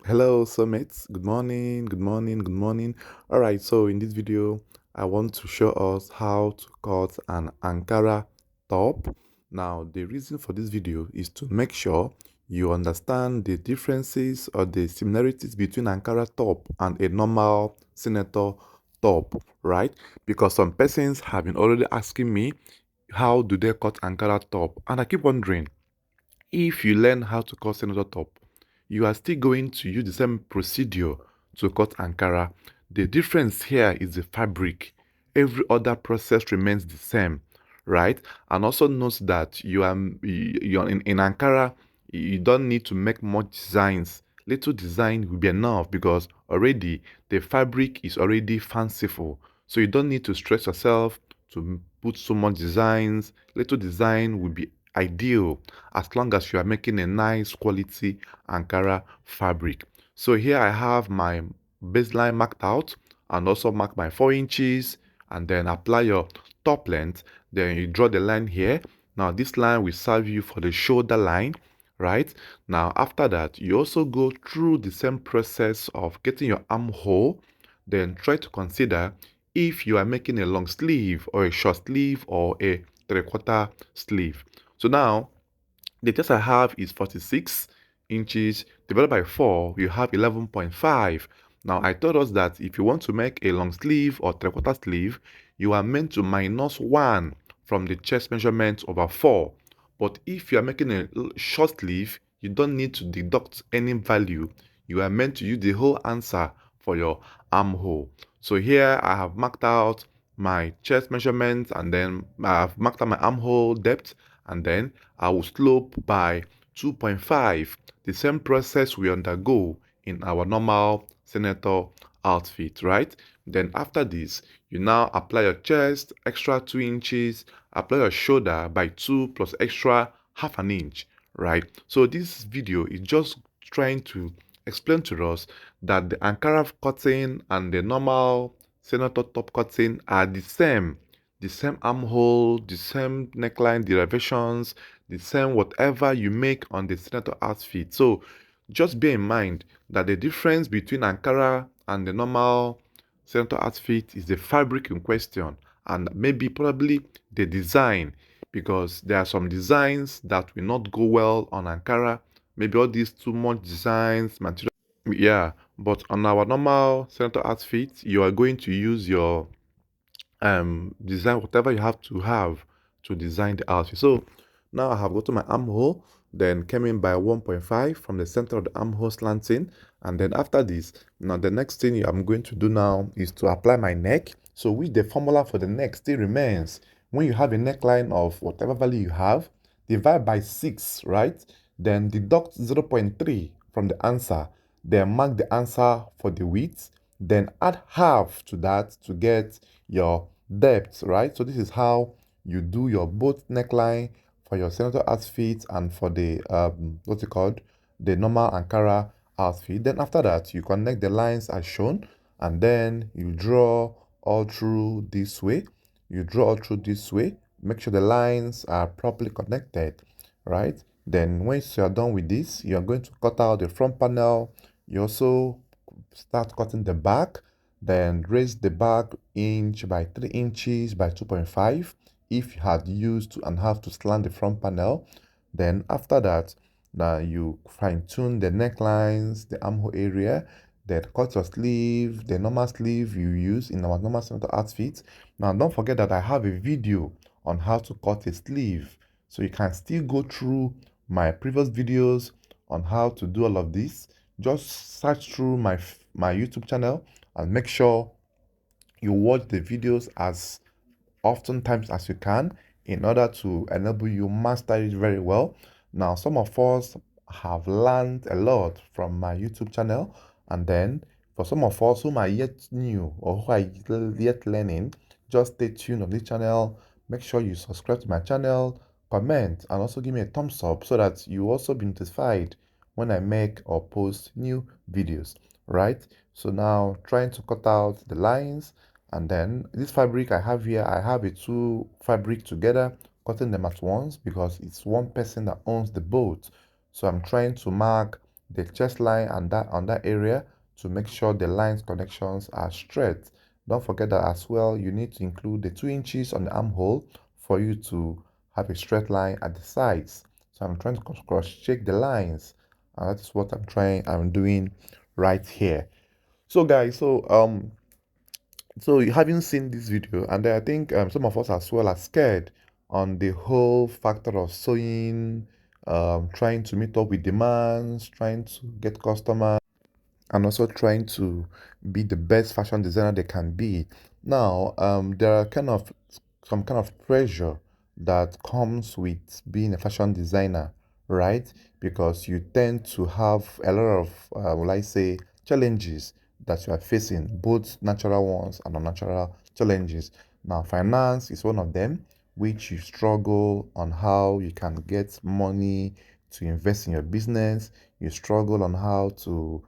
Hello, soulmates. Good morning, good morning, good morning. All right, so in this video, I want to show us how to cut an Ankara top. Now, the reason for this video is to make sure you understand the differences or the similarities between Ankara top and a normal senator top, right? Because some persons have been already asking me, how do they cut Ankara top? And I keep wondering, if you learn how to cut senator top, you are still going to use the same procedure to cut Ankara. The difference here is the fabric. Every other process remains the same, right? And also note that you're in Ankara, you don't need to make much designs. Little design will be enough because already the fabric is already fanciful. So you don't need to stress yourself to put so much designs. Little design will be ideal as long as you are making a nice quality Ankara fabric. So here I have my baseline marked out and also mark my 4 inches and then apply your top length. Then you draw the line here. Now this line will serve you for the shoulder line, right? Now after that, you also go through the same process of getting your armhole. Then try to consider if you are making a long sleeve or a short sleeve or a 3/4 sleeve. So now the test I have is 46 inches divided by 4, you have 11.5. Now I told us that if you want to make a long sleeve or 3/4 sleeve, you are meant to minus 1 from the chest measurement over 4. But if you are making a short sleeve, you don't need to deduct any value. You are meant to use the whole answer for your armhole. So here I have marked out my chest measurement and then I have marked out my armhole depth and then I will slope by 2.5, the same process we undergo in our normal senator outfit, right? Then after this, you now apply your chest, extra 2 inches, apply your shoulder by 2 plus extra half an inch, right? So this video is just trying to explain to us that the Ankara cutting and the normal senator top cutting are the same armhole, the same neckline derivations, the same whatever you make on the senator outfit. So just bear in mind that the difference between Ankara and the normal senator outfit is the fabric in question and maybe probably the design, because there are some designs that will not go well on Ankara. Maybe all these too much designs, material. Yeah, but on our normal senator outfit, you are going to use your design whatever you have to design the outfit. So now I have got to my armhole, then came in by 1.5 from the center of the armhole slanting, and then after this, now the next thing I'm going to do now is to apply my neck. So which the formula for the neck still remains. When you have a neckline of whatever value you have, divide by 6, right? Then deduct 0.3 from the answer, then mark the answer for the width, then add half to that to get your depth, right? So this is how you do your both neckline for your senator outfit and for the what's it called, the normal Ankara outfit. Then after that, you connect the lines as shown, and then you draw all through this way. You draw all through this way. Make sure the lines are properly connected, right? Then once you are done with this, you are going to cut out the front panel. You also start cutting the back, then raise the back inch by 3 inches by 2.5 if you had used to and have to slant the front panel. Then after that, now you fine tune the necklines, the armhole area, then cut your sleeve, the normal sleeve you use in our normal senator outfit. Now don't forget that I have a video on how to cut a sleeve, so you can still go through my previous videos on how to do all of this. Just search through my YouTube channel and make sure you watch the videos as often times as you can in order to enable you master it very well. Now, some of us have learned a lot from my YouTube channel, and then for some of us whom are yet new or who are yet learning, just stay tuned on this channel. Make sure you subscribe to my channel, comment, and also give me a thumbs up so that you also be notified when I make or post new videos, right? So now trying to cut out the lines, and then this fabric I have here, I have a two fabric together, cutting them at once because it's one person that owns the boat. So I'm trying to mark the chest line and that on that area to make sure the lines connections are straight. Don't forget that as well, you need to include the 2 inches on the armhole for you to have a straight line at the sides. So I'm trying to cross-check the lines, and that is what I'm doing right here. So guys, so you haven't seen this video, and I think some of us as well are scared on the whole factor of sewing, trying to meet up with demands, trying to get customers, and also trying to be the best fashion designer they can be. Now, there are some kind of pressure that comes with being a fashion designer, right? Because you tend to have a lot of, will I say, challenges that you are facing, both natural ones and unnatural challenges. Now, finance is one of them, which you struggle on how you can get money to invest in your business. You struggle on how to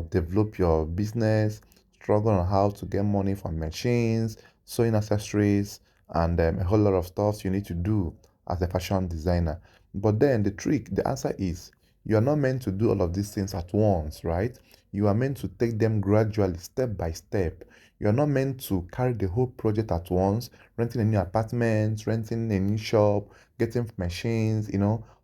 develop your business, struggle on how to get money from machines, sewing accessories, and a whole lot of stuff you need to do as a fashion designer. But then the answer is you are not meant to do all of these things at once, right? You are meant to take them gradually, step by step. You are not meant to carry the whole project at once, renting a new apartment, renting a new shop, getting machines,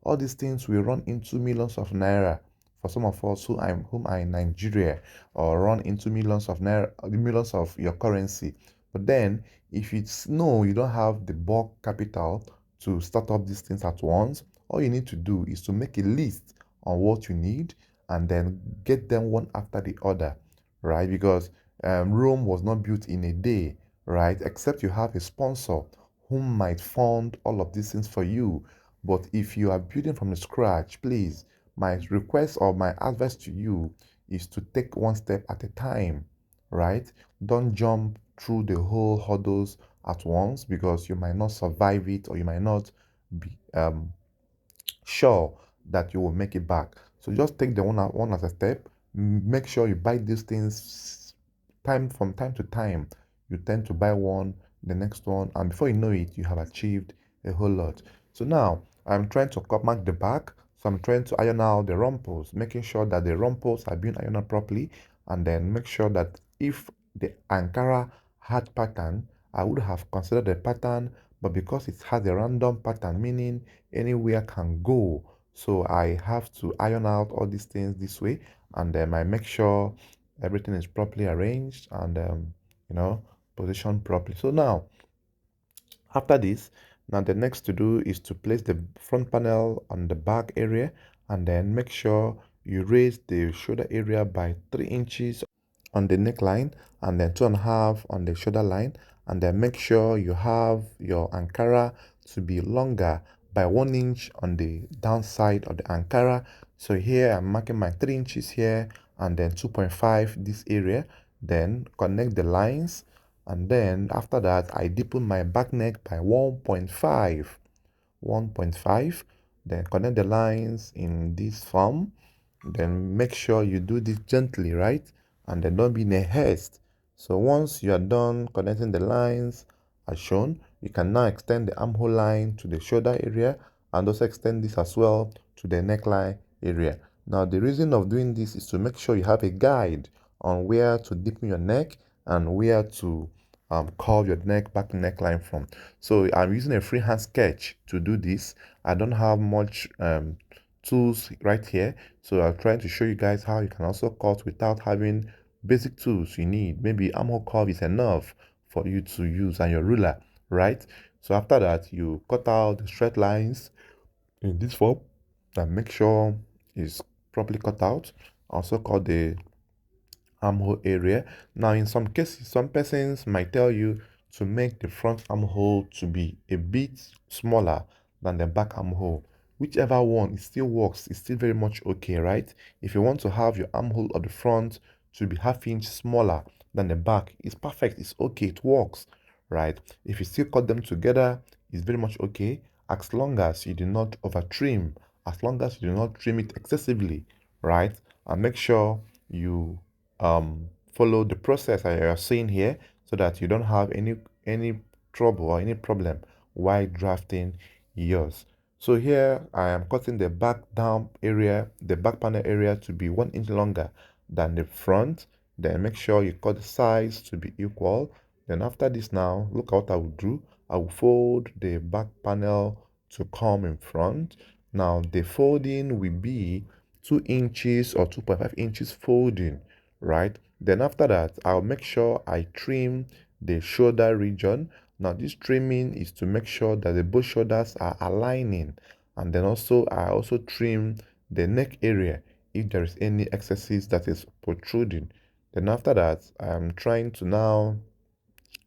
all these things will run into millions of naira for some of us whom are in Nigeria, or run into millions of naira, millions of your currency. But then, if it's no, you don't have the bulk capital to start up these things at once, all you need to do is to make a list on what you need and then get them one after the other, right? Because Rome was not built in a day, right? Except you have a sponsor who might fund all of these things for you. But if you are building from the scratch, please, my request or my advice to you is to take one step at a time, right? Don't jump through the whole hurdles at once because you might not survive it, or you might not be sure that you will make it back. So just take the one as a step. Make sure you buy these things time to time. You tend to buy one, the next one, and before you know it, you have achieved a whole lot. So now I'm trying to cut mark the back. So I'm trying to iron out the rumples, making sure that the rumples are being ironed out properly, and then make sure that if the Ankara had pattern, I would have considered the pattern, but because it has a random pattern, meaning anywhere can go, so I have to iron out all these things this way, and then I make sure everything is properly arranged and you know positioned properly. So now after this, now the next to do is to place the front panel on the back area, and then make sure you raise the shoulder area by 3 inches on the neckline, and then 2.5 on the shoulder line, and then make sure you have your Ankara to be longer by 1 inch on the downside of the Ankara. So here I'm marking my 3 inches here, and then 2.5 this area. Then connect the lines, and then after that I deepen my back neck by 1.5. Then connect the lines in this form. Then make sure you do this gently, right? And then don't be in a haste. So once you are done connecting the lines as shown, you can now extend the armhole line to the shoulder area, and also extend this as well to the neckline area. Now the reason of doing this is to make sure you have a guide on where to deepen your neck and where to curve your back neckline from. So I'm using a freehand sketch to do this. I don't have much tools right here, so I'm trying to show you guys how you can also cut without having basic tools you need. Maybe armhole curve is enough for you to use, and your ruler, right? So after that, you cut out the straight lines in this form and make sure it's properly cut out. Also cut the armhole area. Now in some cases, some persons might tell you to make the front armhole to be a bit smaller than the back armhole. Whichever one, it still works, it's still very much okay, right? If you want to have your armhole of the front to be ½ inch smaller than the back, it's perfect, it's okay, it works, right? If you still cut them together, it's very much okay, as long as you do not over trim, as long as you do not trim it excessively, right? And make sure you follow the process I are seeing here, so that you don't have any trouble or any problem while drafting yours. So here I am cutting the back down area, the back panel area to be 1 inch longer than the front. Then make sure you cut the sides to be equal. Then after this now, look at what I will do. I will fold the back panel to come in front. Now the folding will be 2 inches or 2.5 inches folding, right? Then after that, I'll make sure I trim the shoulder region. Now this trimming is to make sure that the both shoulders are aligning, and then also I also trim the neck area if there is any excesses that is protruding. Then after that, I'm trying to now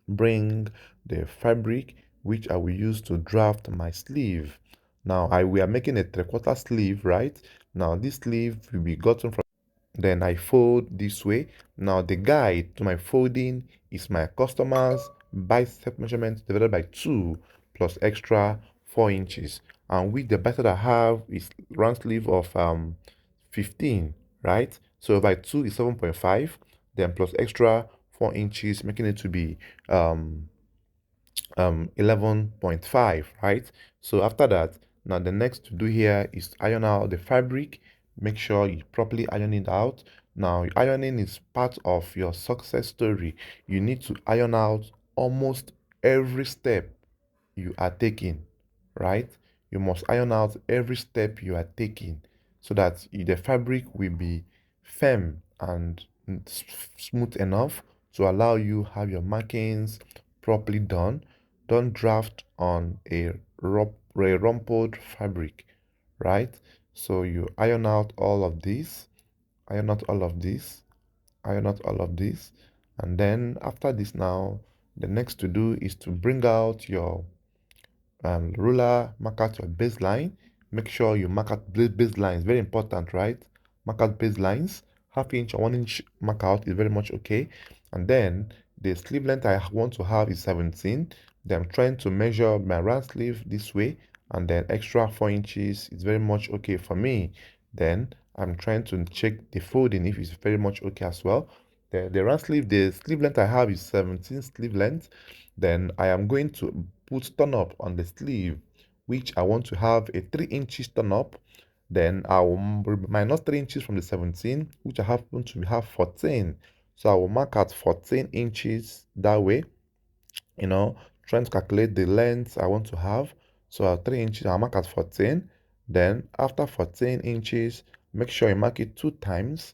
bring the fabric which I will use to draft my sleeve. Now we are making a 3/4 sleeve, right? Now this sleeve will be gotten from, then I fold this way. Now the guide to my folding is my customer's bicep measurement divided by 2 plus extra 4 inches. And with the bicep I have is round sleeve of 15, right? So by 2 is 7.5, then plus extra 4 inches, making it to be 11.5, right? So after that, now the next to do here is iron out the fabric. Make sure you properly iron it out. Now ironing is part of your success story. You need to iron out almost every step you are taking, right? You must iron out every step you are taking so that the fabric will be firm and smooth enough to allow you have your markings properly done. Don't draft on a rumpled fabric, right? So you iron out all of this, iron out all of this, iron out all of this, and then after this now, the next to do is to bring out your ruler, mark out your baseline. Make sure you mark out baselines, very important, right? Mark out baselines, half inch or 1 inch mark out is very much okay. And then the sleeve length I want to have is 17. Then I'm trying to measure my round sleeve this way, and then extra 4 inches is very much okay for me. Then I'm trying to check the folding if it's very much okay as well. The round sleeve, the sleeve length I have is 17 sleeve length. Then I am going to put turn up on the sleeve, which I want to have a 3 inches turn up. Then I will minus 3 inches from the 17, which I happen to have 14. So I will mark out 14 inches that way, you know, trying to calculate the length I want to have. So 3 inches, I'll mark at 14. Then after 14 inches, make sure you mark it 2 times,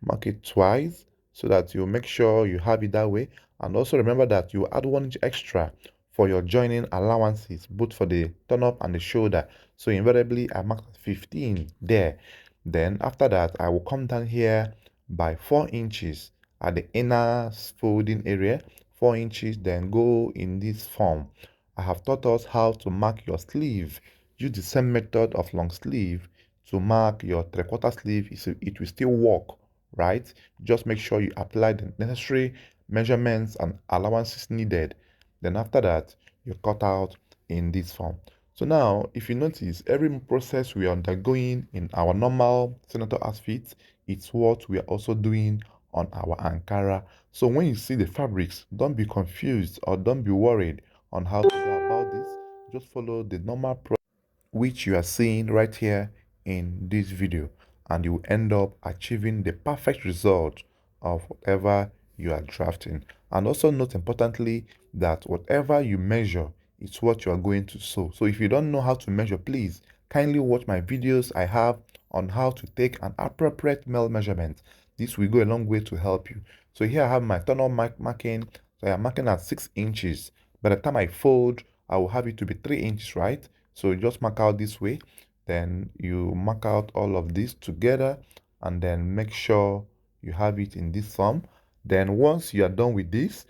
mark it twice, so that you make sure you have it that way. And also remember that you add 1 inch extra for your joining allowances, both for the turn up and the shoulder. So invariably, I marked 15 there. Then after that, I will come down here by 4 inches at the inner folding area, 4 inches, then go in this form. I have taught us how to mark your sleeve. Use the same method of long sleeve to mark your 3/4 sleeve. It will still work, right? Just make sure you apply the necessary measurements and allowances needed. Then after that, you cut out in this form. So now, if you notice, every process we are undergoing in our normal senator outfit, it's what we are also doing on our Ankara. So when you see the fabrics, don't be confused or don't be worried on how to go about this. Just follow the normal process which you are seeing right here in this video, and you will end up achieving the perfect result of whatever you are drafting. And also note importantly that whatever you measure is what you are going to sew. So if you don't know how to measure, please kindly watch my videos I have on how to take an appropriate male measurement. This will go a long way to help you. So here I have my tunnel marking. So I am marking at 6 inches. By the time I fold, I will have it to be 3 inches, right? So you just mark out this way, then you mark out all of this together, and then make sure you have it in this form. Then once you are done with this,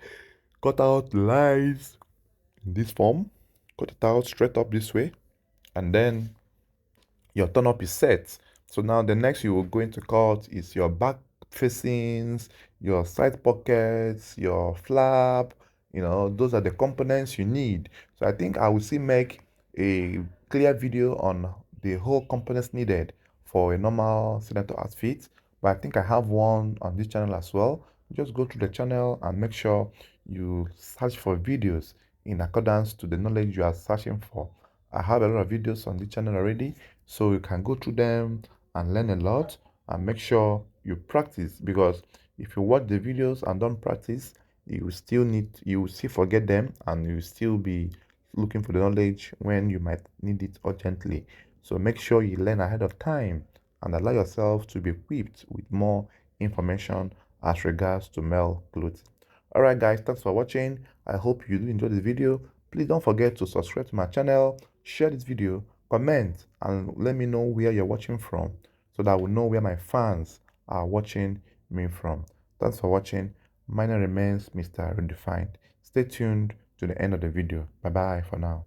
cut out the lines in this form, cut it out straight up this way, and then your turn up is set. So now the next you are going to cut is your back facings, your side pockets, your flap. Those are the components you need. So I think I will still make a clear video on the whole components needed for a normal senator outfit, but I think I have one on this channel as well. Just go to the channel and make sure you search for videos in accordance to the knowledge you are searching for, I have a lot of videos on the channel already, so you can go through them and learn a lot, and make sure you practice, because if you watch the videos and don't practice, you will still forget them, and you will still be looking for the knowledge when you might need it urgently. So make sure you learn ahead of time and allow yourself to be equipped with more information as regards to male clothing. Alright guys, thanks for watching. I hope you do enjoy this video. Please don't forget to subscribe to my channel, share this video, comment, and let me know where you're watching from, so that I will know where my fans are watching me from. Thanks for watching. My name remains Mr. Redefined. Stay tuned to the end of the video. Bye bye for now.